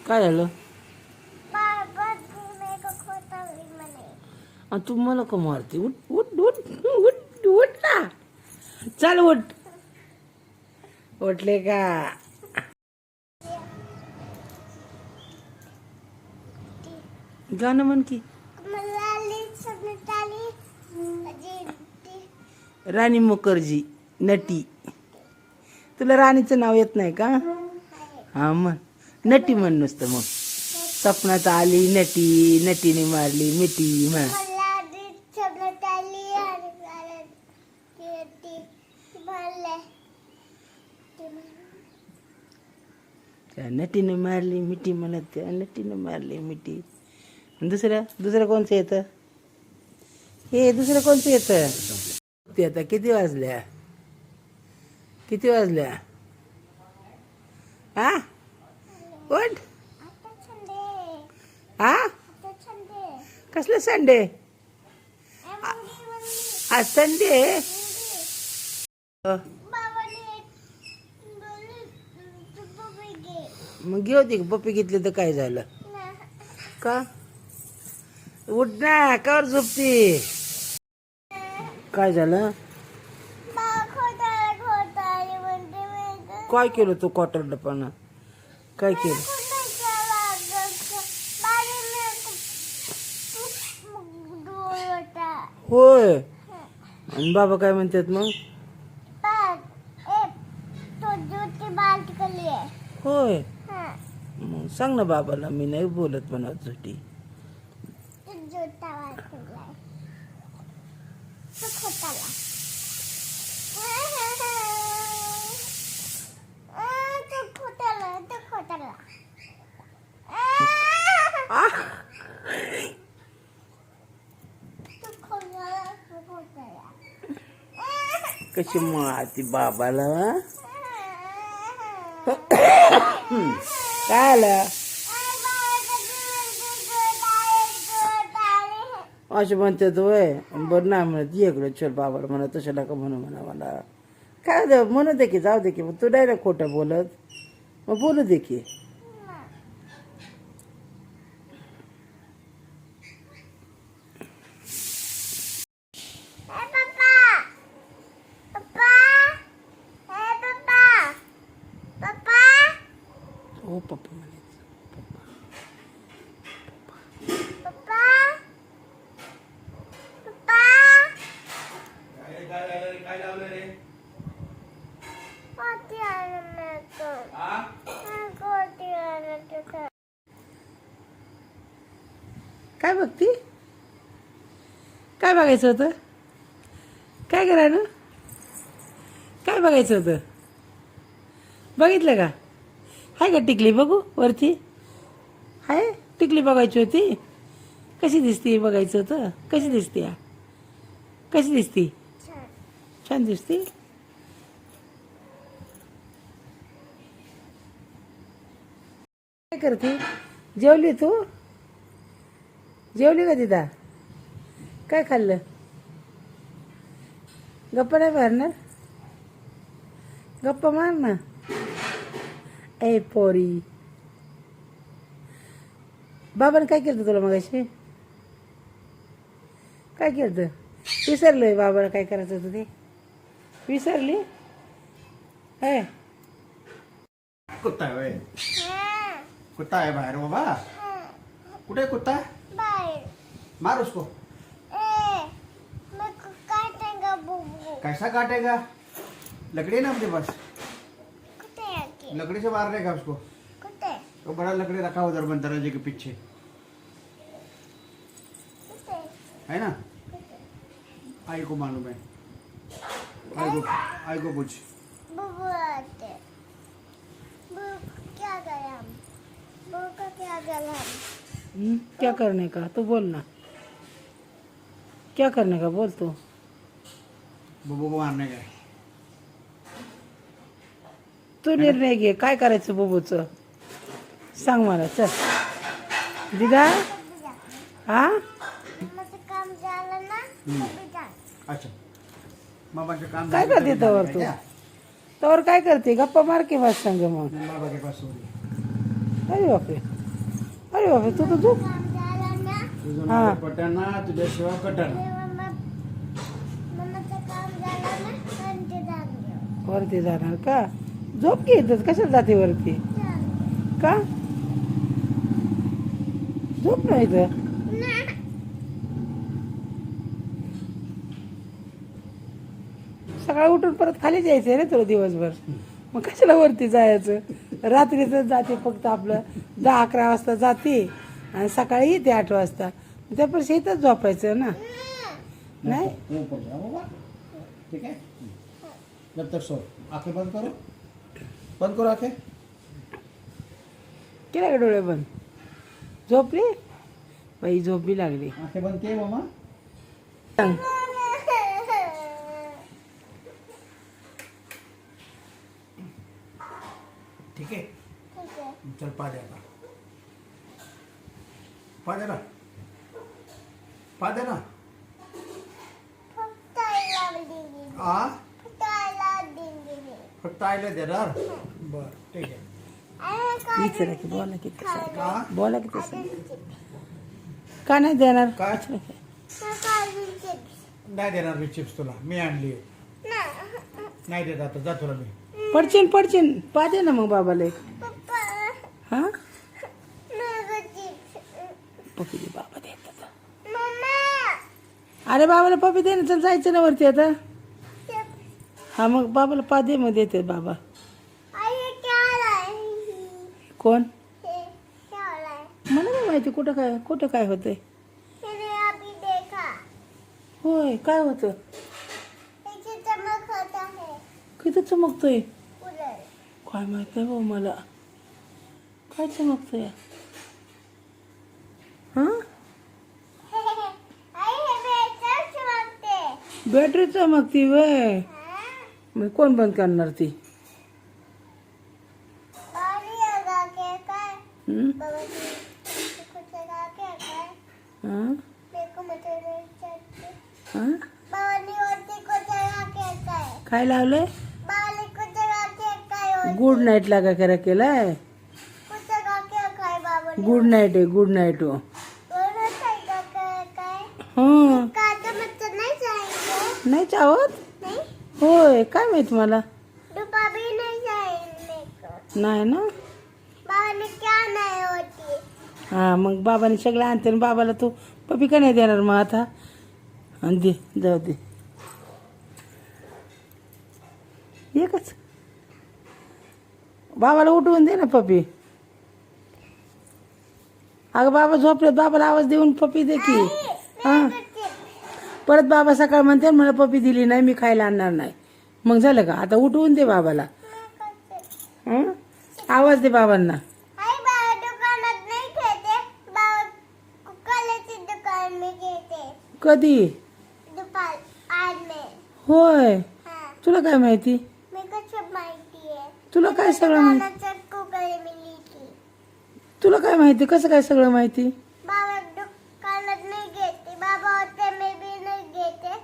काय झालं? बाबा मेरे को खोता भी मने आणि तू मला का मारते? उठ उठ उठ उठ उठ ना. चल उठ. उठले का? गाणं म्हण की. मलाली सबने ताली अजी राणी मुखर्जी नटी. तुला राणीचं नाव येत नाही का? हा मग नटी म्हण नुसतं मग. सपनात आली नटी, नटीने मारली मिठी म्हण. मलाली सबने ताली आणि ती भरले त्या नटीने मारली मिठी म्हणत, त्या नटीने मारली मिठी. दुसरं कोणचं येतं? हे दुसरं कोणतं येतं? ते आता किती वाजल्या? किती वाजल्या? हा उठ. आता संडे हा आता संडे कसलं संडे? मम्मी आज संडे. बाबाने बोलले तू बघ घे मग घेऊ दे. पप्पी घेतली तर काय झालं? ना का? उठ ना. कावर झोपती? काय झालं? खोटा म्हणते मी काय केलं तू क्वार्टरपणा? काय केलं? होय. आणि बाबा काय म्हणतात मग? होय. मग सांग ना बाबाला, मी नाही बोलत म्हणत झुटी. कशी मारती बाबाला? काय आलं? असे म्हणतात वय. बरं नाही म्हणत ये इकडे चल बाबाला म्हणा. तसं नका म्हणू म्हणा मला. काय दे म्हणू दे की, जाऊ दे की. मग तू डायरेक्ट खोटं बोलत. मग बोलू दे की. हो पप्पा म्हणायचं. काय बघती? काय बघायचं होतं? काय करायला? काय बघायचं होतं? बघितलं का? हाय का टिकली? बघू वरती. हाय टिकली बघायची होती. कशी दिसती बघायचं होतं. कशी दिसते? कशी दिसती? छान दिसती. काय करते? जेवली तू? जेवली का तिथं? काय खाल्लं? गप्पा नाही मारणार? गप्पा मार ना. ए पोरी. बाबाने काय केलं तुला मगाशी? काय केलं? विसरलोय बाबाला काय करायचं होतं ते. विसरली? है कुत्ता आहे. कुत्ता आहे बाहेर बाबा. कुठे कुत्ता? मार उसको. कैसा काटेगा? लकड़ी है ना अपने पास. लकड़ी से मारने का उसको. तो बड़ा लकड़ी रखा उधर बन दरवाजे के पीछे है ना. आई को मालूम है. आई को पूछ. क्या करने का? तो बोल ना. क्या करने का बोल तू. बुबू को मारने का. तू निर्णय घे. काय करायचं बुबूचं सांग मला. चल दिदा. हा काम झालं ना. अच्छा बाबाचं काम काय झालं करते तरी तवर जाणार तू? आहे का? तवर काय करते? गप्पा मार की बस संग मग. बाबा के पास सो रही है. अरे बापरे. अरे बाबा तू तर झोप. काम झालं ना तुझं हा. नाव पटाना तुझ्याशिवाय कटाना. मम्माचं काम झालं ना आणि ते जाऊन वरती जाणार का? झोप की येतच कशाला जाते वरती का? झोप नाही तर सकाळी उठून परत खाली जायचंय रे तुला दिवसभर. मग कशाला वरती जायचं? रात्रीच जाते फक्त आपलं 10-11 वाजता जाते आणि सकाळी येते 8 वाजता. त्यापेक्षा इथंच झोपायचं ना. नाही हो, पड जा बाबा. ठीक आहे जब तक सो. आंखें बंद करो. बंद करो आंखें. केला का डोळे बंद? झोपली बाई, झोपी लागली. आंखें बंद किए मामा. सांग. ठीक आहे ठीक आहे चल पा दे आता. पा दे ना. पा दे ना. फक्त आईला दिली आ फक्त आईला दिली फक्त आयला देणार. बर ठीक आहे. विचारा की बोला की तसं. का बोला की तसं. का नाही देणार? काय काजू चिप्स नाही देणार मी चिप्स तुला. मी आणली नाही देत आता. जा तुला मी. पडशील पाहते ना मग बाबाला एक. पप्पा हा माझं चिप्स पपी दे बाबा देतात. मम्मा अरे बाबाला पपी दे ना. चल जायचं ना वरती आता. चिप्स हा मग बाबाला पा दे मग देते बाबा. आई हे क्या लाय कोण? हे क्या लाय मला नाही माहिती कुठं काय होतंय. मैंने अभी देखा होय काय होतं? इसे चमक होता है किती चमकतोय? उधर काय माहित नाही भाऊ मला. काय चमकतोय? हा आई हे बेटर चमकते बॅटरी चमकती वय. मग कोण बंद करणार ती? पानी लगा के काय हं? बाबा जी कुछ लगा के काय हा? मेरे को मटर नहीं चाहिए हा? बाबा ने होती को लगा के काय काय लावलंय? बाबा ने कुछ लगा के काय होती गुड नाईट लागा करा केलाय. कुछ लगा के काय बाबा ने गुड नाईट आहे गुड नाईट हो. बोलो लगा के काय हं. काटा मच्छर नहीं चाहिए नाही चावत? नहीं होय काय माहित मला. डुबा भी नहीं चाहिए मेरे को नाही ना. बाबा ने क्या नहीं होती हा मग बाबाने सगळं आणते ना बाबाला तू पपी का नाही देणार मग आता? आणि दे जाऊ दे एकच. बाबाला उठवून दे ना पपी. अगं बाबा झोपले. बाबाला आवाज देऊन पपी दे की. हा परत बाबा सकाळ म्हणते मला पपी दिली नाही मी खायला आणणार नाही. मग झालं का? आता उठवून दे बाबाला. हं? आवाज दे बाबांना. आई बाबा दुकानात नहीं खेते बाबा कलेची दुकान में खेते कधी? दुपार आज में होय हाँ तुला काय माहिती? मेरे को सब माहिती है तुला काय सगळं माहिती? दुकानात कुकर मिली थी तुला काय माहिती? कसं काय सगळं माहिती? बाबा दुकानात नहीं घेते बाबा होते में भी नहीं घेते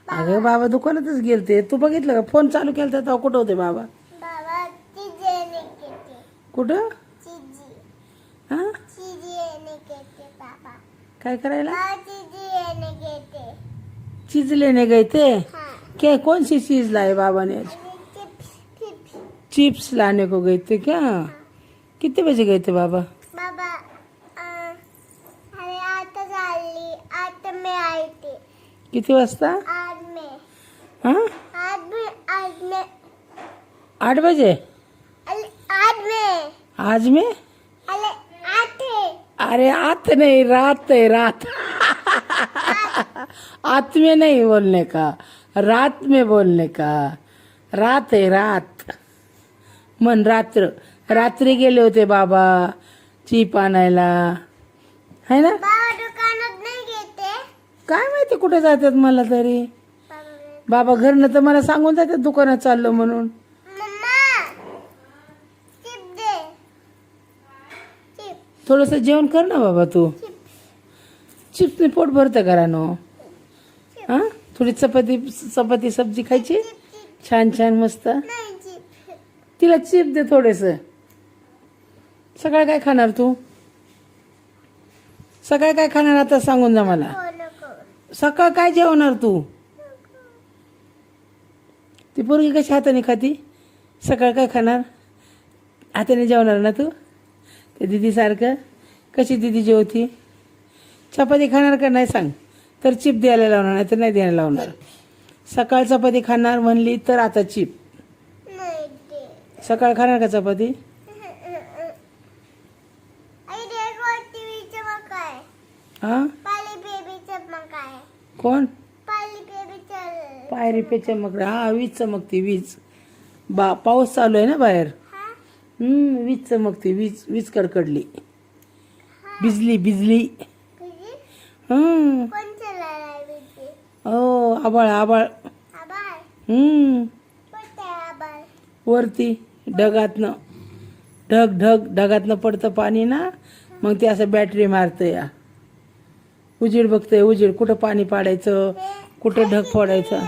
अगं बाबा दुकानातच गेलते. तू बघितलं का? फोन चालू केला तेव्हा कुठं होते बाबा? बाबा चीजें नहीं घेते कुठं? चीजी हा चीजें नहीं घेते बाबा काय करायला? बाबा चीजें नहीं घेते चीज लेने गए थे. हाँ क्या कौन सी चीज लाए बाबा ने आज? चिप्स चिप्स चिप्स लाने को गए थे क्या? कितने बजे गए थे बाबा? बाबा अरे आता झाली आता मैं आई थी किती वाजता? आज में हा आज में 8 बजे. अरे आज में आज में? अरे आते अरे आत नहीं रात है रात. आत में नहीं बोलने का रात में बोलने का. रात है रात. मन रात्र. रात्री गेले होते बाबा चीप आणायला है ना. बाबा दुकानात नहीं घेते काय माहिती कुठे जातात मला तरी. बाबा बाबा घरनं तर मला सांगून जातात दुकानात चाललो म्हणून. मम्मा चिप दे चिप थोडंसं जेवण कर ना बाबा तू. चिप्सने पोट भरतं घरानो. हा थोडी चपाती सब्जी खायची छान छान मस्त. नहीं चिप तिला चिप दे थोडेस. सकाळ काय खाणार तू? सकाळ काय खाणार आता सांगून जा मला. नको सकाळ काय जेवणार तू? ती पोरगी कशी हाताने खाती? सकाळ काय खाणार? हाताने जेवणार ना तू? ते दीदीसारखं. कशी दीदी जेवती? चपाती खाणार का नाही सांग? तर चिप द्यायला लावणार, नाही तर नाही द्यायला लावणार. सकाळ चपाती खाणार म्हणली तर आता चिप. नाही दे. सकाळ खाणार का चपाती? आई देखो टीव्हीचं मग काय? हां पाली बेबीचं मग काय? कोण? पाली बेबीचं. पायरी पे चमक. हा वीज चमकती वीज. पाऊस चालू आहे ना बाहेर. हा वीज चमकती वीज. वीज कडकडली. बिजली बिजली. तुझी हम्म. कोण चलायला बेबी? ओ आबाळ आबाळ. आबाळ कुठे आबाळ? वरती ढगातनं. ढग ढग ढगातनं पडतं पाणी ना, मग ते असं बॅटरी मारतं या. उजेड बघतंय उजेड. कुठं पाणी पाडायचं, कुठं ढग फोडायचं.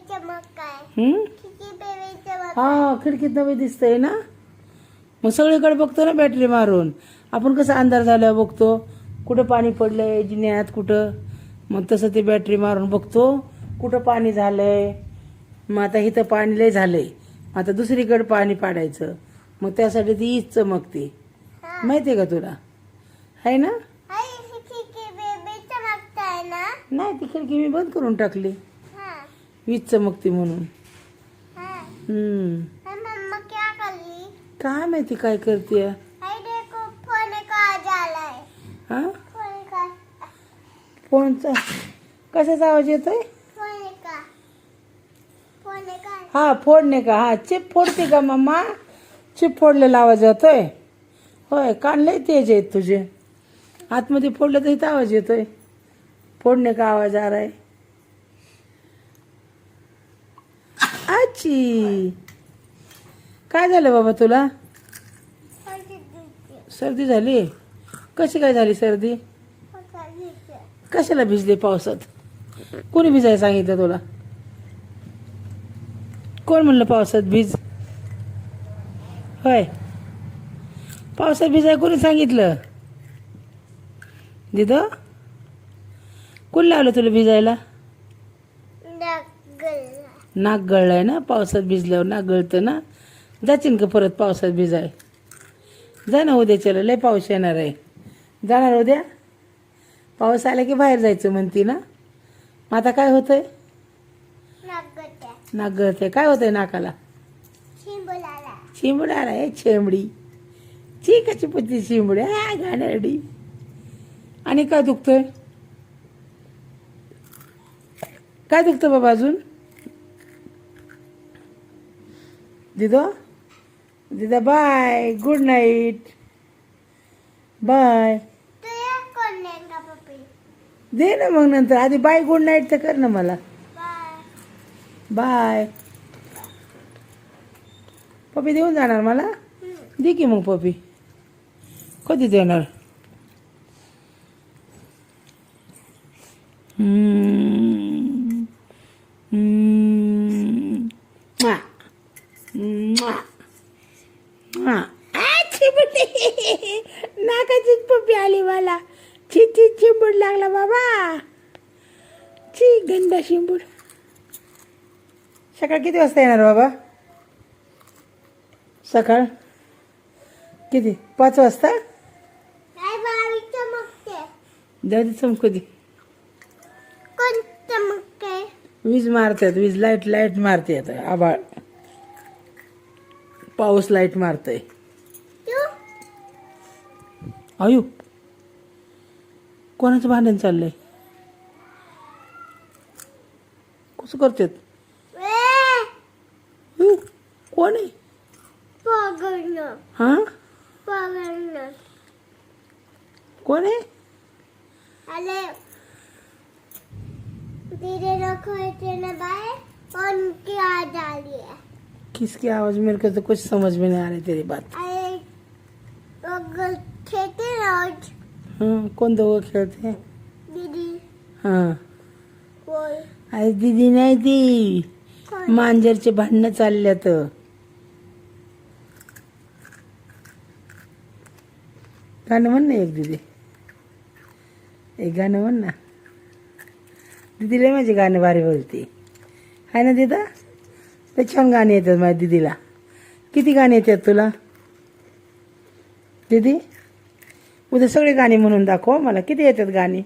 चमक काय? किती बेबी चमक? हा खिडकीत नवी दिसतंय ना, मग सगळीकडे बघतो ना बॅटरी मारून. आपण कसं अंधार झाल्यावर बघतो कुठं पाणी पडलंय जिन्यात कुठं, मग तसं ते बॅटरी मारून बघतो कुठं पाणी झालंय. मग आता इथं पाणी लय झालंय, आता दुसरीकडे पाणी पाडायचं, मग त्यासाठी ती ईज चमकते. माहितीये का तुला? आहे ना? आई किती बेबी चमकताय ना? नाही ती खिडकी मी बंद करून टाकली, हाँ वीज चमकते म्हणून. हाँ हम्म. मम्मा क्या कर रही? काय माहिती काय करते. आई देखो फोन का आलाय. हा फोन का फोनचा कशाचा आवाज येतोय? फोन का हा फोडणे का? हा चिप फोडते का मम्मा? चिप फोडलेला आवाज येतोय होय. कान लय तेज आहेत तुझे. आतमध्ये फोडलं तर इथं आवाज येतोय. फोडणे का आवाज आ रहा है. आची काय झालं बाबा तुला? सर्दी झाली? कशी काय झाली सर्दी? कशाला भिजले पावसात? कोणी भिजायला सांगितलं तुला? कोण म्हणलं पावसात भिज? होय पावसात भिजाय कोणी सांगितलं? दिदो कोण लावलं तुला भिजायला? नाक गळलंय ना, पावसात भिजल्यावर नाक गळतं ना. जाशील का परत पावसात भिजाय? जा ना उद्याच्याला, लय पाऊस येणार आहे. जाणार उद्या? पाऊस आला की बाहेर जायचं म्हणती ना. मग आता काय होतंय? नाक गळतंय. काय होतंय नाकाला? चिंबड आला आहे. शेंबडी चिकाची पत्ती चिंबडी घाणेरडी. आणि काय दुखतंय? काय दुखतं बाबा अजून? दिदो दिदा बाय, गुड नाईट, बाय. दे ना मग नंतर. आधी बाय गुड नाईट तर कर ना मला. बाय. पप्पी देऊन जाणार मला? दे की मग पप्पी. कधी देणार? नाकाचीच पप्पी आली मला. ची ची चिंबूड लागला बाबा. ची गंदा शिंबूड. सकाळ किती वाजता येणार बाबा? सकाळ किती? 5 वाजता? जाऊ दे चमकू दे. कोण चमकते? वीज मारतात. वीज लाईट मारते. आता आबाळ पाऊस लाईट मारतय. अयो कोणाचं भांडण चाललंय? कसं करतात? कोण आहे? हा कोण आहे? अरे धीरे रखो इतने बाहर और उनकी आवाज आ रही है. किसकी आवाज? मेरे को तो कुछ समझ में नहीं आ रही तेरी बात. अरे वो खेलते रोज हाँ कौन दो खेलते हैं? दीदी हाँ वो अरे दीदी नाही ती कौन? मांजरचे भांडणं चालल्यात. गाणं म्हण ना एक दीदी, एक गाणं म्हण ना. दीदीला माझी गाणं भारी बोलते आहे ना दिदा. लय छान गाणी येतात माझ्या दीदीला. किती गाणी येतात तुला दीदी? उद्या सगळे गाणी म्हणून दाखव मला, किती येतात गाणी.